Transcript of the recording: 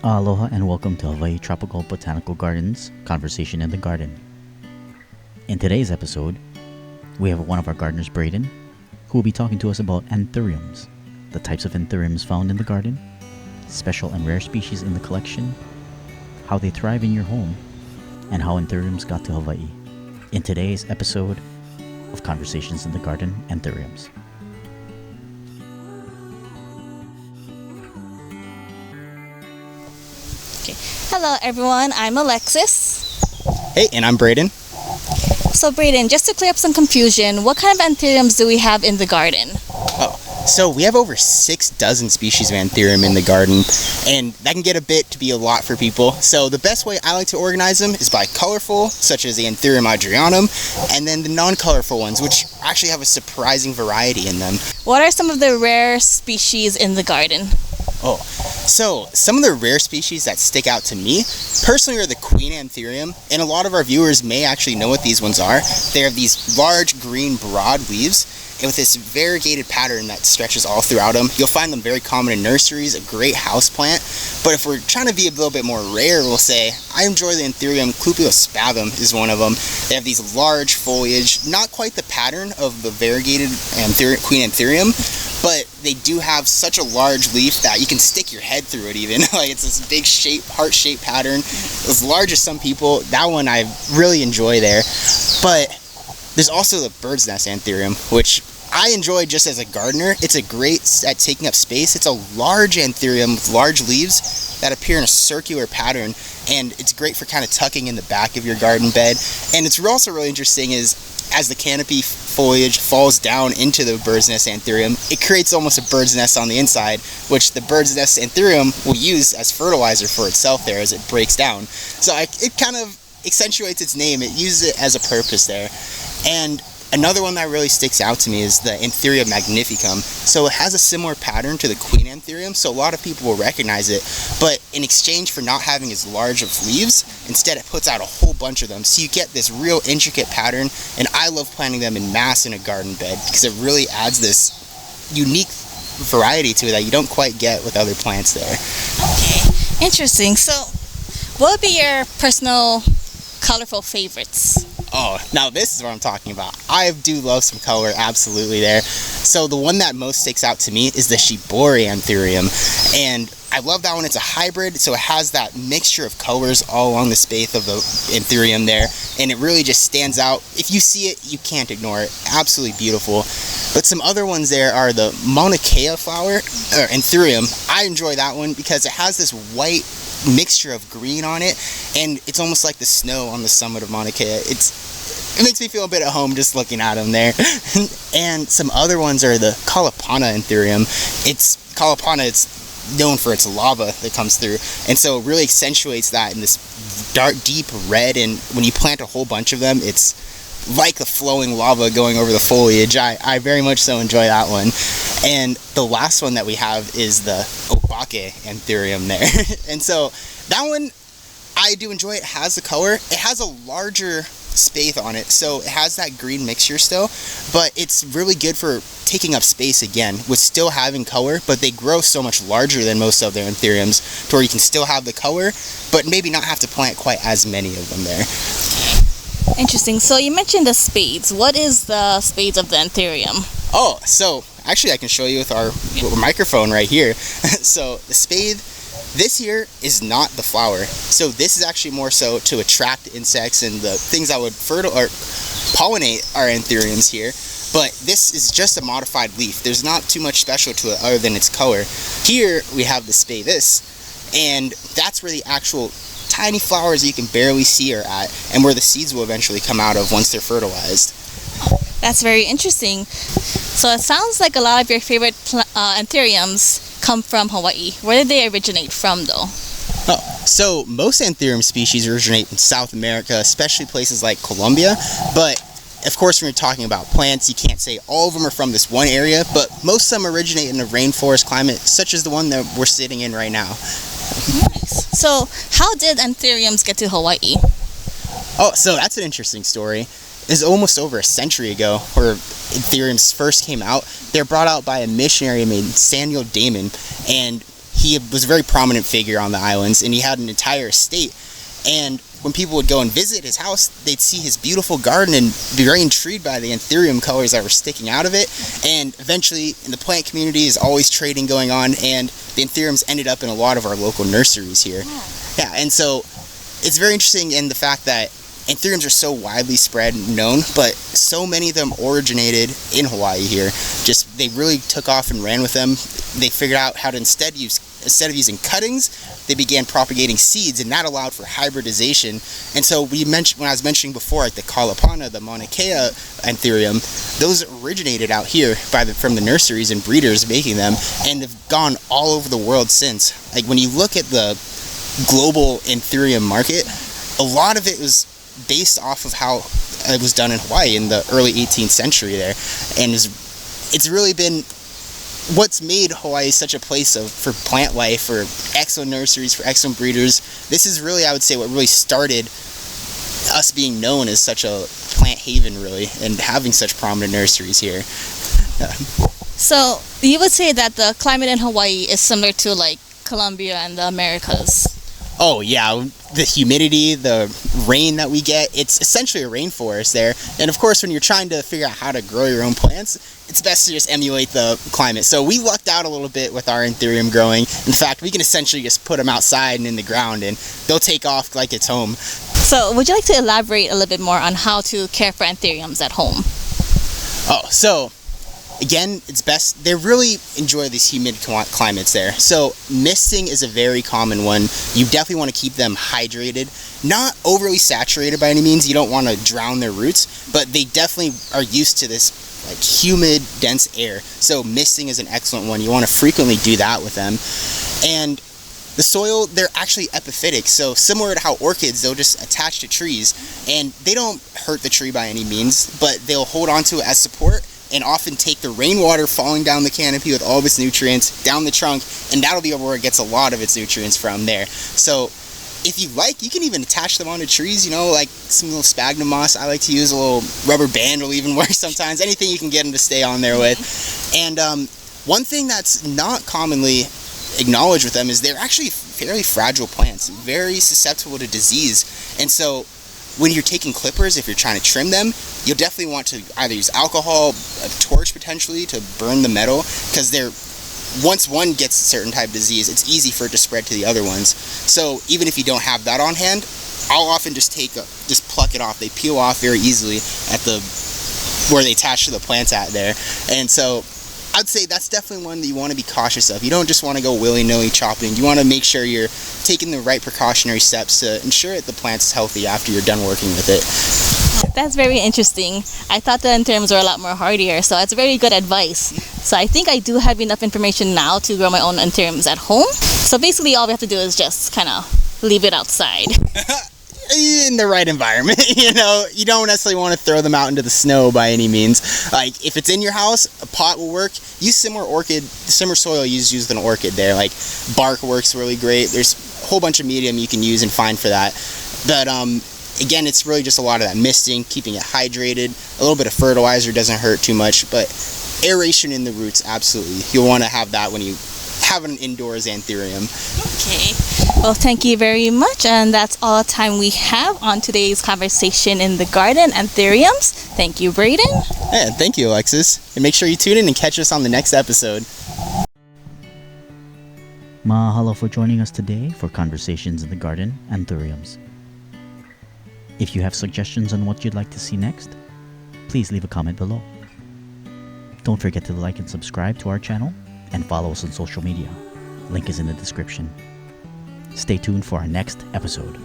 Aloha and welcome to Hawaii Tropical Botanical Gardens Conversation in the Garden. In today's episode, we have one of our gardeners, Brayden, who will be talking to us about anthuriums, the types of anthuriums found in the garden, special and rare species in the collection, how they thrive in your home, and how anthuriums got to Hawaii. In today's episode of Conversations in the Garden, Anthuriums. Hello everyone, I'm Alexis. Hey, and I'm Brayden. So Brayden, just to clear up some confusion, what kind of anthuriums do we have in the garden? So we have over 6 dozen species of anthurium in the garden, and that can get a bit to be a lot for people. So the best way I like to organize them is by colorful, such as the Anthurium adrianum, and then the non-colorful ones, which actually have a surprising variety in them. What are some of the rare species in the garden? So some of the rare species that stick out to me personally are the queen anthurium, and a lot of our viewers may actually know what these ones are. They have these large green broad leaves and with this variegated pattern that stretches all throughout them. You'll find them very common in nurseries, a great house plant. But if we're trying to be a little bit more rare, we'll say I enjoy the Anthurium clupeospathum is one of them. They have these large foliage, not quite the pattern of the variegated queen anthurium, but they do have such a large leaf that you can stick your head through it even. Like it's this big shape, heart-shaped pattern. As large as some people, that one I really enjoy there. But there's also the bird's nest anthurium, which I enjoy just as a gardener. It's a great at taking up space. It's a large anthurium with large leaves that appear in a circular pattern, and it's great for kind of tucking in the back of your garden bed. And it's also really interesting is as the canopy foliage falls down into the bird's nest anthurium, it creates almost a bird's nest on the inside, which the bird's nest anthurium will use as fertilizer for itself there as it breaks down. So it kind of accentuates its name. It uses it as a purpose there. And another one that really sticks out to me is the Anthurium magnificum. So it has a similar pattern to the queen anthurium, so a lot of people will recognize it, but in exchange for not having as large of leaves, instead it puts out a whole bunch of them, so you get this real intricate pattern. And I love planting them in mass in a garden bed because it really adds this unique variety to it that you don't quite get with other plants there. Okay, interesting. So what would be your personal colorful favorites? Now this is what I'm talking about. I do love some color, absolutely there. So the one that most sticks out to me is the Shibori anthurium, and I love that one. It's a hybrid, so it has that mixture of colors all along the spathe of the anthurium there, and it really just stands out. If you see it, you can't ignore it. Absolutely beautiful. But some other ones there are the Mauna Kea flower, or anthurium. I enjoy that one because it has this white mixture of green on it, and it's almost like the snow on the summit of Mauna Kea. It makes me feel a bit at home just looking at them there. And some other ones are the Kalapana anthurium. It's known for its lava that comes through, and so it really accentuates that in this dark, deep red. And when you plant a whole bunch of them, it's like the flowing lava going over the foliage. I very much so enjoy that one. And the last one that we have is the Obake anthurium there. And so that one, I do enjoy. It has the color. It has a larger spathe on it, so it has that green mixture still, but it's really good for taking up space again with still having color. But they grow so much larger than most of their anthuriums to where you can still have the color but maybe not have to plant quite as many of them there. Interesting. So you mentioned the spades. What is the spades of the anthurium? So actually I can show you with our microphone right here. So the spade this here is not the flower. So this is actually more so to attract insects and the things that would pollinate our anthuriums here. But this is just a modified leaf. There's not too much special to it other than its color. Here we have the spadis, and that's where the actual tiny flowers you can barely see are at, and where the seeds will eventually come out of once they're fertilized. That's very interesting. So it sounds like a lot of your favorite anthuriums come from Hawaii. Where did they originate from though? So most anthurium species originate in South America, especially places like Colombia. But of course, when you're talking about plants, you can't say all of them are from this one area, but most of them originate in a rainforest climate, such as the one that we're sitting in right now. Nice. So how did anthuriums get to Hawaii? So that's an interesting story. It's almost over a century ago where anthuriums first came out. They're brought out by a missionary named Samuel Damon, and he was a very prominent figure on the islands, and he had an entire estate. And when people would go and visit his house, they'd see his beautiful garden and be very intrigued by the Anthurium colors that were sticking out of it. And eventually, in the plant community, is always trading going on, and the Anthuriums ended up in a lot of our local nurseries here. Yeah, and so it's very interesting in the fact that Anthuriums are so widely spread and known, but so many of them originated in Hawaii here. Just they really took off and ran with them. They figured out how to instead of using cuttings, they began propagating seeds, and that allowed for hybridization. And so when I was mentioning before, like the Kalapana, the Mauna Kea Anthurium, those originated out here from the nurseries and breeders making them, and have gone all over the world since. Like when you look at the global Anthurium market, a lot of it was based off of how it was done in Hawaii in the early 18th century there, and it's really been what's made Hawaii such a place for plant life, for excellent nurseries, for excellent breeders. This is really, I would say, what really started us being known as such a plant haven, really, and having such prominent nurseries here. So you would say that the climate in Hawaii is similar to like Colombia and the Americas? Oh yeah, the humidity, the rain that we get, it's essentially a rainforest there. And of course, when you're trying to figure out how to grow your own plants, it's best to just emulate the climate. So we lucked out a little bit with our Anthurium growing. In fact, we can essentially just put them outside and in the ground, and they'll take off like it's home. So would you like to elaborate a little bit more on how to care for Anthuriums at home? Oh, so again, it's best, they really enjoy these humid climates there. So misting is a very common one. You definitely want to keep them hydrated, not overly saturated by any means. You don't want to drown their roots, but they definitely are used to this like humid, dense air. So misting is an excellent one. You want to frequently do that with them. And the soil, they're actually epiphytic, so similar to how orchids, they'll just attach to trees, and they don't hurt the tree by any means, but they'll hold on to it as support, and often take the rainwater falling down the canopy with all of its nutrients down the trunk, and that'll be where it gets a lot of its nutrients from there. So if you like, you can even attach them onto trees, like some little sphagnum moss. I like to use a little rubber band will even work sometimes. Anything you can get them to stay on there with. And one thing that's not commonly acknowledged with them is they're actually fairly fragile plants, very susceptible to disease. And so when you're taking clippers, if you're trying to trim them, you'll definitely want to either use alcohol, a torch potentially, to burn the metal, because once one gets a certain type of disease, it's easy for it to spread to the other ones. So even if you don't have that on hand, I'll often just pluck it off. They peel off very easily at where they attach to the plants at there. And so I'd say that's definitely one that you want to be cautious of. You don't just want to go willy-nilly chopping. You want to make sure you're taking the right precautionary steps to ensure that the plant's healthy after you're done working with it. That's very interesting. I thought the Anthuriums were a lot more hardier, so that's very good advice. So I think I do have enough information now to grow my own Anthuriums at home. So basically all we have to do is just kind of leave it outside. In the right environment, you don't necessarily want to throw them out into the snow by any means. Like if it's in your house, a pot will work. Use similar soil you use with an orchid there. Like bark works really great. There's a whole bunch of medium you can use and find for that. But again, it's really just a lot of that misting, keeping it hydrated. A little bit of fertilizer doesn't hurt too much, but aeration in the roots, absolutely. You'll want to have that when you have an indoors Anthurium. Okay. Well, thank you very much, and that's all the time we have on today's conversation in the garden, Anthuriums. Thank you, Brayden. Yeah, thank you, Alexis. And make sure you tune in and catch us on the next episode. Mahalo for joining us today for Conversations in the Garden, Anthuriums. If you have suggestions on what you'd like to see next, please leave a comment below. Don't forget to like and subscribe to our channel and follow us on social media. Link is in the description. Stay tuned for our next episode.